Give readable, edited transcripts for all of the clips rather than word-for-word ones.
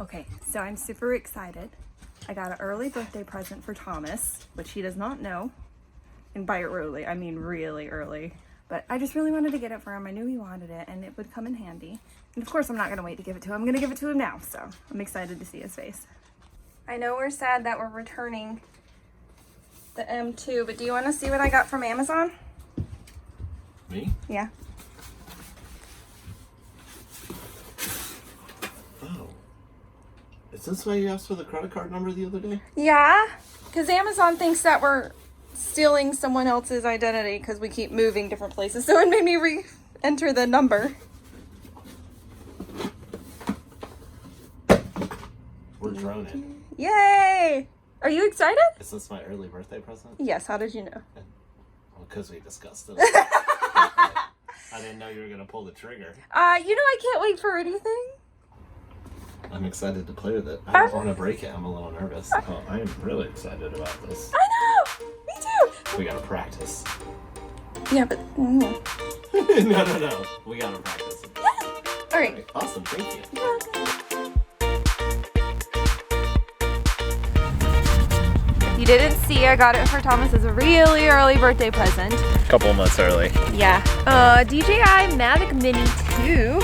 Okay, so I'm super excited. I got an early birthday present for Thomas, which he does not know. And by early, I mean really early. But I just really wanted to get it for him. I knew he wanted it and it would come in handy. And of course, I'm not gonna wait to give it to him. I'm gonna give it to him now, so I'm excited to see his face. I know we're sad that we're returning the M2, but do you wanna see what I got from Amazon? Me? Yeah. Oh. Is this why you asked for the credit card number the other day? Yeah, because Amazon thinks that we're stealing someone else's identity because we keep moving different places. So it made me re-enter the number. We're droning. Yay! Are you excited? Is this my early birthday present? Yes, how did you know? Well, because we discussed it. I didn't know you were going to pull the trigger. You know I can't wait for anything. I'm excited to play with it. I don't want to break it. I'm a little nervous. Oh, I am really excited about this. I know! Me too! We got to practice. Yeah, but... No. We got to practice. All right. Awesome. Thank you. You're welcome. You didn't see, I got it for Thomas as a really early birthday present. A couple months early. Yeah. DJI Mavic Mini 2.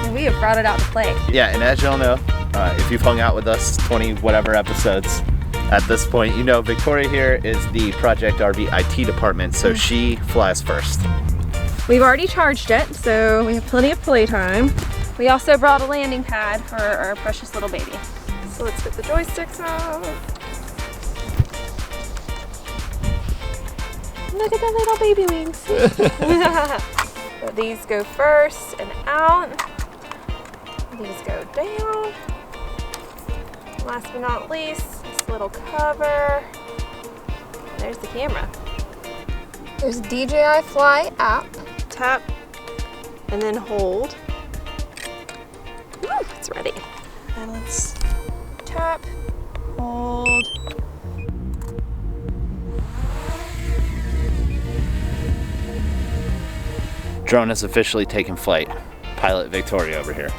And we have brought it out to play. Yeah, and as y'all know, if you've hung out with us 20 whatever episodes at this point, you know Victoria here is the Project RV IT department, so she flies first. We've already charged it, so we have plenty of playtime. We also brought a landing pad for our precious little baby. So let's get the joysticks out. Look at the little baby wings. So these go first and out. These go down. Last but not least, this little cover. There's the camera. There's DJI Fly app. Tap and then hold. Woo, it's ready. And let's tap, hold. Drone has officially taken flight. Pilot Victoria over here.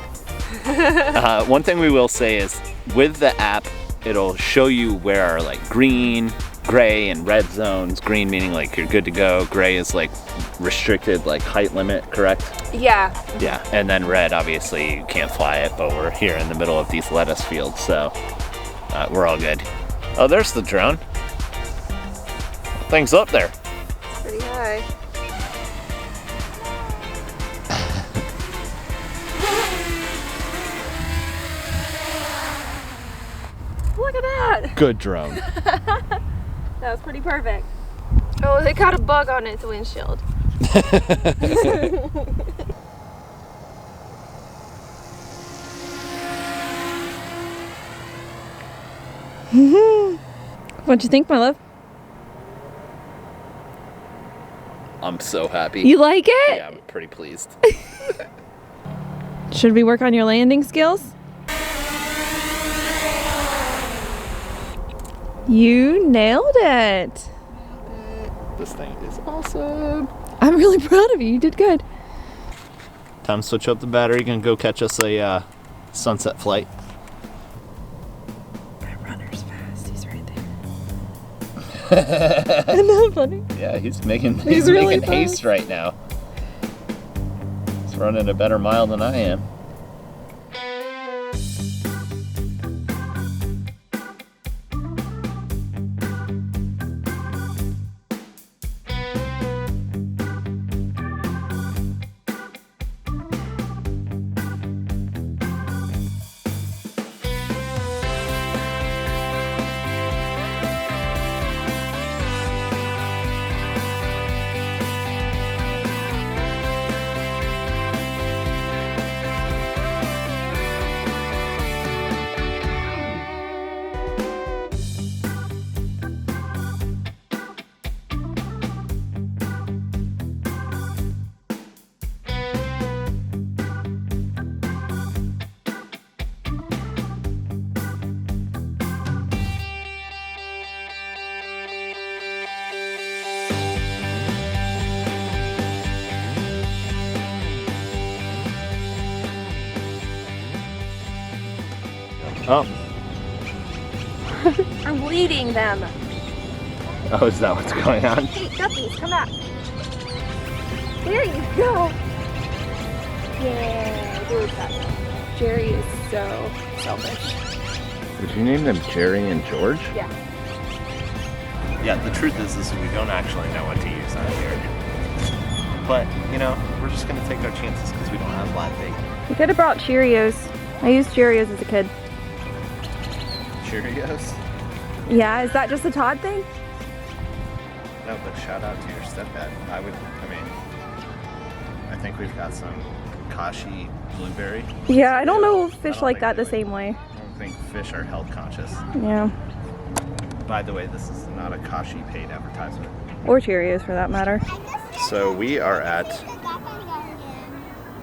One thing we will say is with the app, it'll show you where are like green, gray, and red zones. Green meaning like you're good to go. Gray is like restricted, like height limit, correct? Yeah. Yeah, and then red, obviously you can't fly it, but we're here in the middle of these lettuce fields, so we're all good. Oh, there's the drone. Thing's up there. It's pretty high. Look at that! Good drone. That was pretty perfect. Oh, it got a bug on its windshield. What'd you think, my love? I'm so happy. You like it? Yeah, I'm pretty pleased. Should we work on your landing skills? You nailed it. This thing is awesome. I'm really proud of you. You did good. Time to switch up the battery. Gonna go catch us a sunset flight. That runner's fast. He's right there. Isn't that funny? Yeah, he's making really making haste right now. He's running a better mile than I am. Oh. I'm leading them. Oh, is that what's going on? Hey, guppies, come back. There you go. Yeah, good job. Jerry is so selfish. Did you name them Jerry and George? Yeah. Yeah, the truth is we don't actually know what to use out here. But, you know, we're just going to take our chances because we don't have live bait. We could have brought Cheerios. I used Cheerios as a kid. Cheerios? Yeah, is that just a Todd thing? No, but shout out to your stepdad. I think we've got some kashi blueberry. Yeah, I don't know fish like that the same way. I don't think fish are health conscious. Yeah. By the way, this is not a kashi paid advertisement. Or Cheerios for that matter. So we are at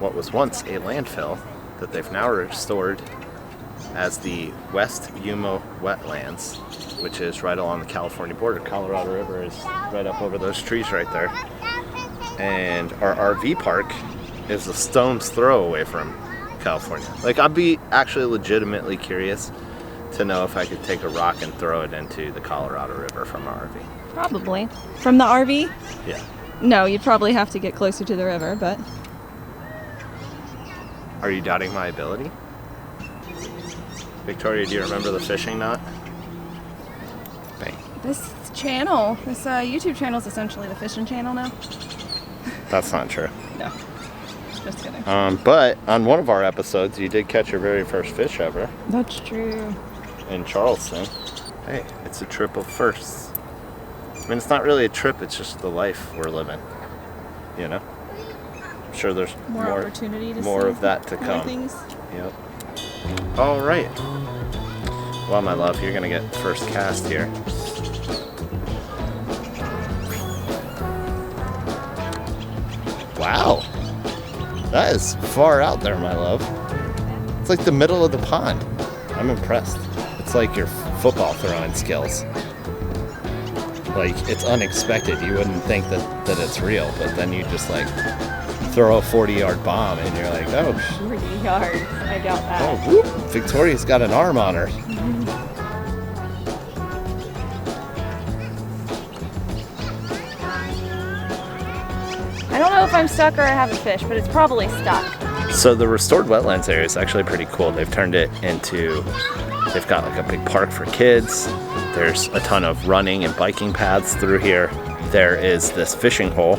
what was once a landfill that they've now restored as the West Yuma Wetlands, which is right along the California border. Colorado River is right up over those trees right there. And our RV park is a stone's throw away from California. Like, I'd be actually legitimately curious to know if I could take a rock and throw it into the Colorado River from our RV. Probably. From the RV? Yeah. No, you'd probably have to get closer to the river, but... Are you doubting my ability? Victoria, do you remember the fishing knot? Bang. This channel, this YouTube channel is essentially the fishing channel now. That's not true. No. Just kidding. But on one of our episodes, you did catch your very first fish ever That's true. in Charleston. Hey, it's a trip of firsts. I mean, it's not really a trip, it's just the life we're living, you know? I'm sure there's More opportunity to more see of that to more come. things. Yep. All right. Well, my love, you're gonna get first cast here. Wow. That is far out there, my love. It's like the middle of the pond. I'm impressed. It's like your football throwing skills. Like, it's unexpected. You wouldn't think that it's real, but then you just like throw a 40-yard bomb and you're like, oh. 40 yards. I doubt that. Oh, whoop. Victoria's got an arm on her. I don't know if I'm stuck or I have a fish, but it's probably stuck. So the restored wetlands area is actually pretty cool. They've turned it into, they've got like a big park for kids. There's a ton of running and biking paths through here. There is this fishing hole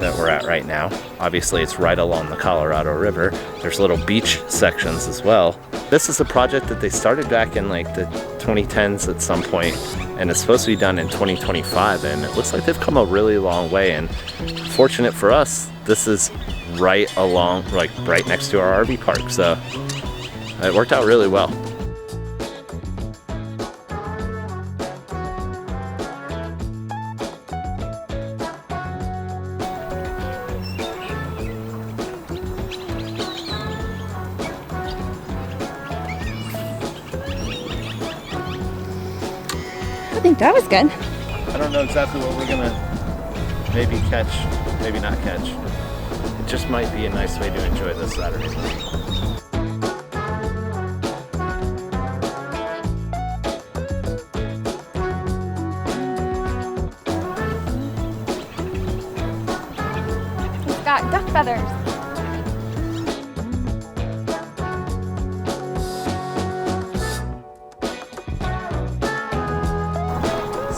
that we're at right now. Obviously it's right along the Colorado River. There's little beach sections as well. This is a project that they started back in like the 2010s at some point, and it's supposed to be done in 2025, and it looks like they've come a really long way. And fortunate for us, this is right along, like right next to our RV park, so it worked out really well. I think that was good. I don't know exactly what we're gonna maybe catch, maybe not catch. It just might be a nice way to enjoy this Saturday morning. It's got duck feathers.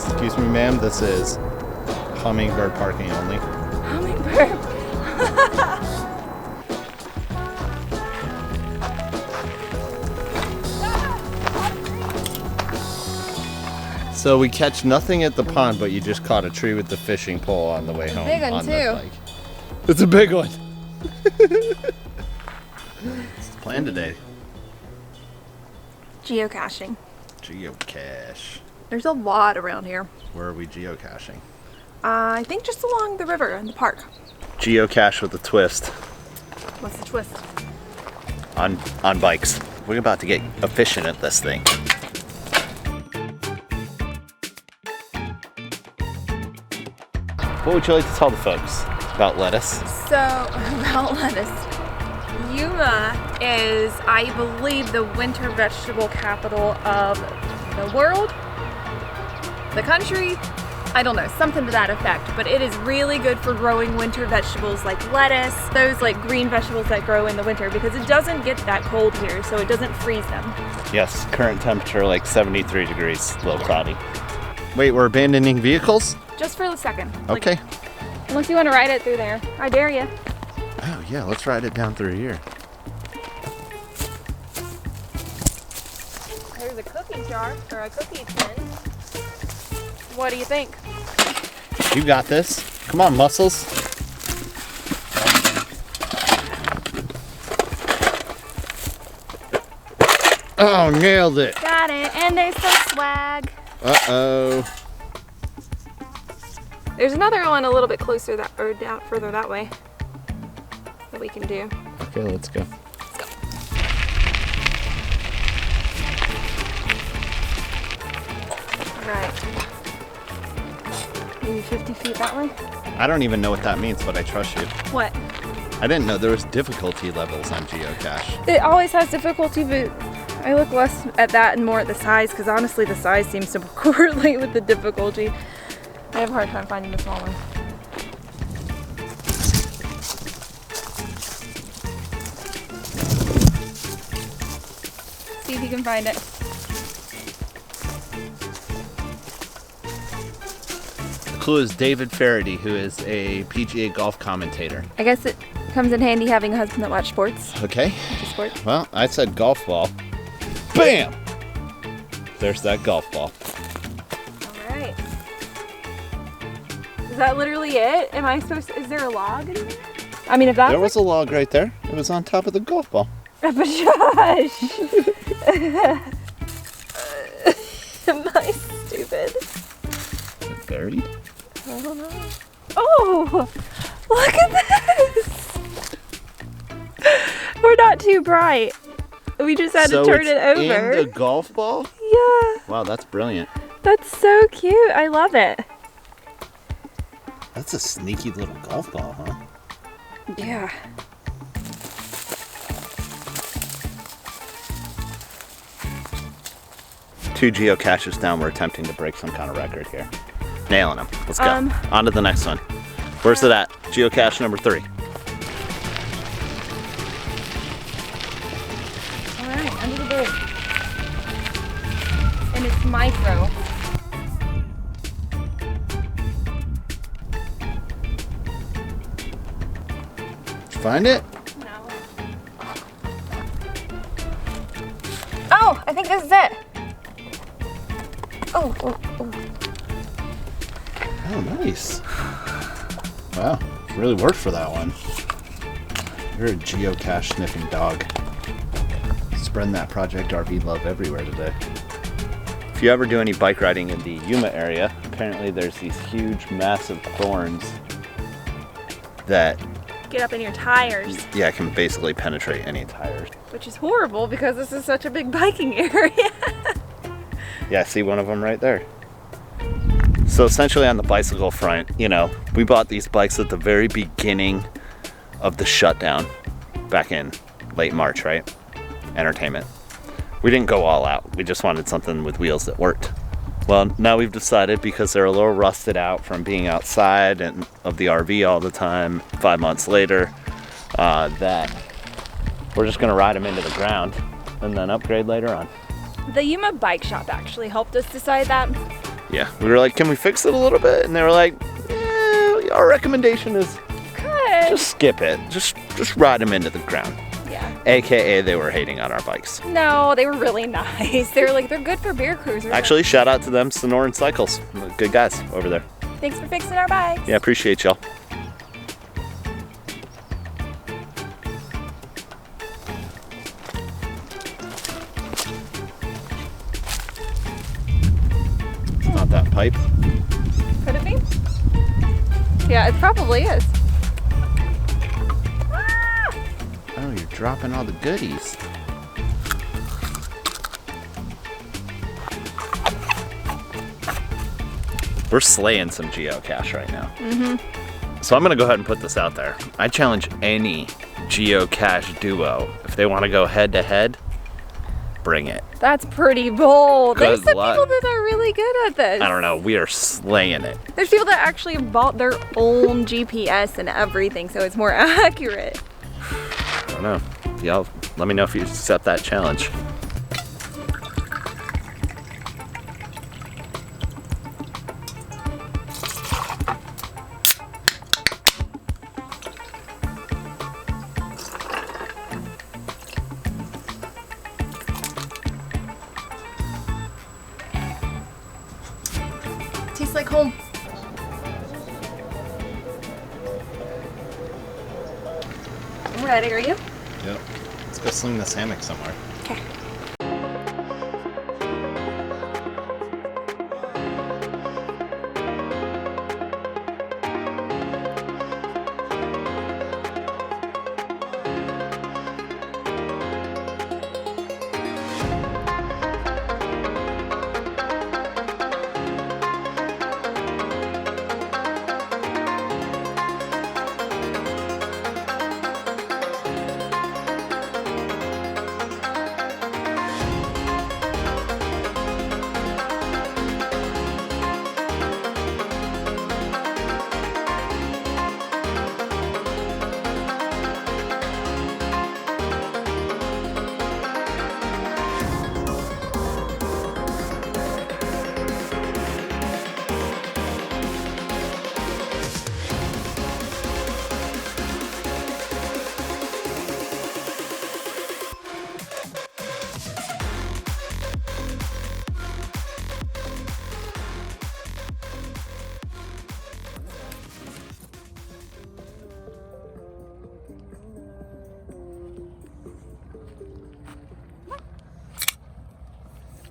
Excuse me, ma'am, this is hummingbird parking only. Hummingbird. So we catch nothing at the pond, but you just caught a tree with the fishing pole on the way home. big one, on the too. bike. It's a big one. It's the plan today. Geocaching. Geocache. There's a lot around here. Where are we geocaching? I think just along the river in the park. Geocache with a twist What's the twist? on bikes. We're about to get efficient at this thing. What would you like to tell the folks about lettuce? So, about lettuce. Yuma is, I believe, the winter vegetable capital of the world, the country. I don't know, something to that effect, but it is really good for growing winter vegetables like lettuce, those like green vegetables that grow in the winter, because it doesn't get that cold here, so it doesn't freeze them. Yes, current temperature like 73 degrees, a little cloudy. Wait, we're abandoning vehicles? Just for a second. Okay. Unless you want to ride it through there. I dare you. Oh yeah, let's ride it down through here. There's a cookie jar, or a cookie tin. What do you think? You got this. Come on, muscles. Oh, nailed it. Got it, and there's some swag. Uh-oh. There's another one a little bit closer that, or down further that way that we can do. Okay, let's go. All right. Maybe 50 feet that way? I don't even know what that means, but I trust you. What? I didn't know there was difficulty levels on Geocache. It always has difficulty, but I look less at that and more at the size, because honestly the size seems to correlate with the difficulty. I have a hard time finding the small one. See if you can find it. The clue is David Faraday, who is a PGA golf commentator. I guess it comes in handy having a husband that watches sports. Okay. Sports. Well, I said golf ball. Bam! There's that golf ball. All right. Is that literally it? Am I supposed to, is there a log in there? I mean, if that's There was a log right there. It was on top of the golf ball. But shush! Am I stupid? Buried? I don't know. Oh! Look at this! We're not too bright. We just had to turn it over. In the golf ball? Yeah. Wow, that's brilliant. That's so cute. I love it. That's a sneaky little golf ball, huh? Yeah. Two geocaches down, we're attempting to break some kind of record here. Nailing them. Let's go. On to the next one. Where's it at? Geocache number 3. All right, under the bridge. And it's micro. Did you find it? No. Oh, I think this is it. Oh, oh, oh. Oh, nice. Wow, really worked for that one. You're a geocache sniffing dog. Spreading that Project RV love everywhere today. If you ever do any bike riding in the Yuma area, apparently there's these huge, massive thorns that, Get up in your tires, yeah, can basically penetrate any tires. which is horrible because this is such a big biking area. Yeah, I see one of them right there. So essentially on the bicycle front, you know, we bought these bikes at the very beginning of the shutdown back in late March, right? Entertainment. We didn't go all out. We just wanted something with wheels that worked. Well, now we've decided, because they're a little rusted out from being outside and of the RV all the time, 5 months later, that we're just gonna ride them into the ground and then upgrade later on. The Yuma bike shop actually helped us decide that. Yeah, we were like, can we fix it a little bit? And they were like, yeah, our recommendation is Good. just skip it. Just ride them into the ground. Yeah. AKA they were hating on our bikes. No, they were really nice. They were like, they're good for beer cruisers. Actually, shout out to them, Sonoran Cycles. Good guys over there. Thanks for fixing our bikes. Yeah, appreciate y'all. Not that pipe. Could it be? Yeah, it probably is. Oh, you're dropping all the goodies. We're slaying some geocache right now. So I'm gonna go ahead and put this out there. I challenge any geocache duo. If they wanna go head to head, bring it. That's pretty bold. There's Good some luck. people that are really good at this. I don't know, we are slaying it. There's people that actually bought their own GPS and everything, so it's more accurate. I don't know. Y'all, let me know if you accept that challenge. Tastes like home. I'm ready, are you? Yep. Let's go sling this hammock somewhere. Okay.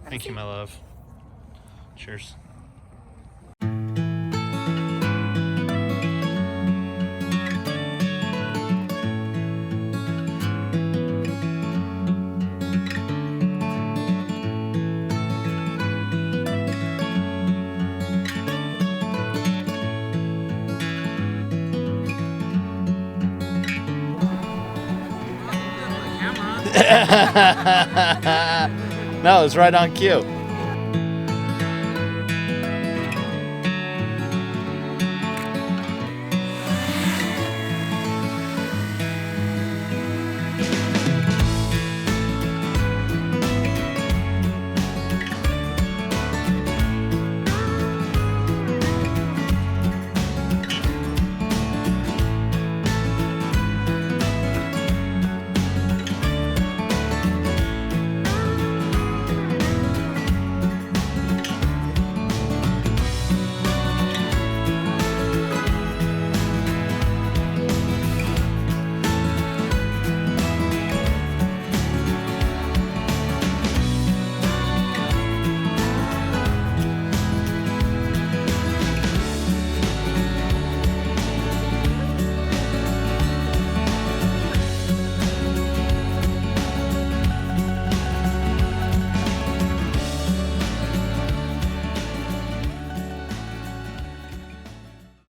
Thank you, my love. Cheers. No, it's right on cue.